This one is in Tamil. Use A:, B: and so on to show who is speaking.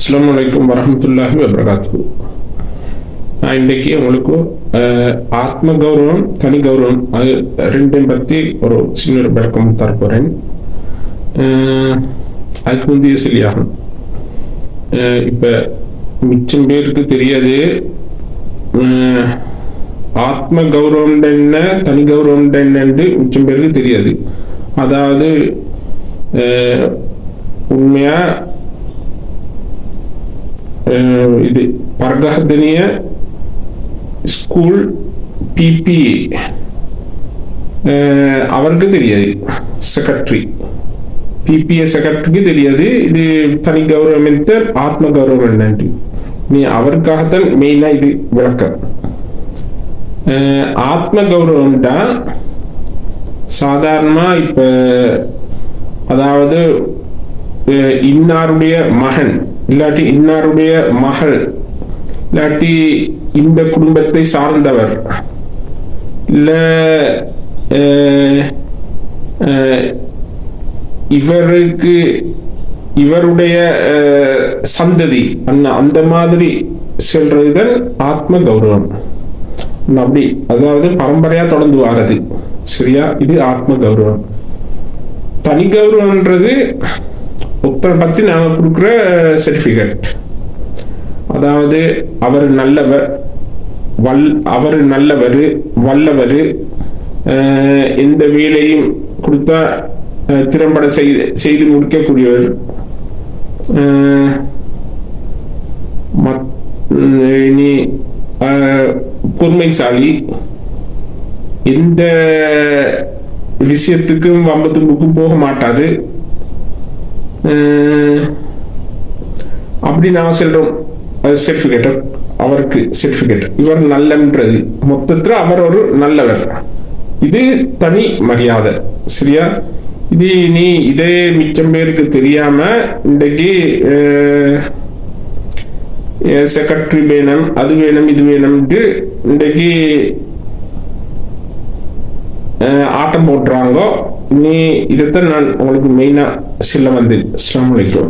A: அஸ்ஸலாமு அலைக்கும் வரஹ்மத்துல்லாஹி வபரகாத்துஹு. நான் இன்னைக்கு உங்களுக்கு ஆத்ம கௌரவம், தனி கௌரவம் அது ரெண்டையும் பற்றி ஒரு சின்ன ஒரு விளக்கம் தரப்போகிறேன். அதுக்கு முந்தைய சொல்லியாகும். இப்போ மிச்சம் பேருக்கு தெரியாது ஆத்ம கௌரவம் என்ன, தனி கௌரவம் என்னன்னு மிச்சம் பேருக்கு தெரியாது. அதாவது உண்மையா இது பர்கஹதனிய ஸ்கூல் பிபி அவருக்கு தெரியாது, செக்ரட்டரி பிபிஏ செக்ரட்டரிக்கு தெரியாது இது தனி கௌரவம் ஆத்ம கௌரவம் என்னன்று. நீ அவருக்காகத்தான் மெயினா இது விளக்கம். ஆத்ம கௌரவம்டா சாதாரணமா இப்ப அதாவது இன்னாருடைய மகன் இல்லாட்டி இன்னாருடைய மகள் இல்லாட்டி இந்த குடும்பத்தை சார்ந்தவர் இல்ல இவருக்கு இவருடைய சந்ததி அந்த மாதிரி சொல்றதுதான் ஆத்ம கௌரவம். அப்படி அதாவது பரம்பரையா தொடர்ந்து வாரது. சரியா? இது ஆத்ம கௌரவம். தனி கௌரவம்ன்றது ஒருத்தரை பத்தி நாம கொடுக்குற சர்டிபிகேட். அதாவது அவர் நல்லவர், அவர் நல்லவர், வல்லவர், எந்த வேலையும் கொடுத்தா திறம்பட செய்து முடிக்கக்கூடியவர், இனி பொறுமைசாலி, எந்த விஷயத்துக்கும் வம்பத்துக்கும் போக மாட்டாரு. அப்படி நான் சொல்றோம் சர்டிபிகேட், அவருக்கு சர்டிபிகேட் இவர் நல்லன்றது. மொத்தத்துல அவர் ஒரு நல்லவர். இது தனி மரியாதை. சரியா? இது நீ இதே மிச்சம் பேருக்கு தெரியாம இன்றைக்கு செக்ரட்டரி வேணும், அது வேணும், இது வேணும்ட்டு இன்றைக்கு ஆட்டம் போட்டுறாங்க. நீ இதைத்தான் நான் உங்களுக்கு மெயினா சொல்ல வந்தேன். அஸ்ஸலாமு அலைக்கும்.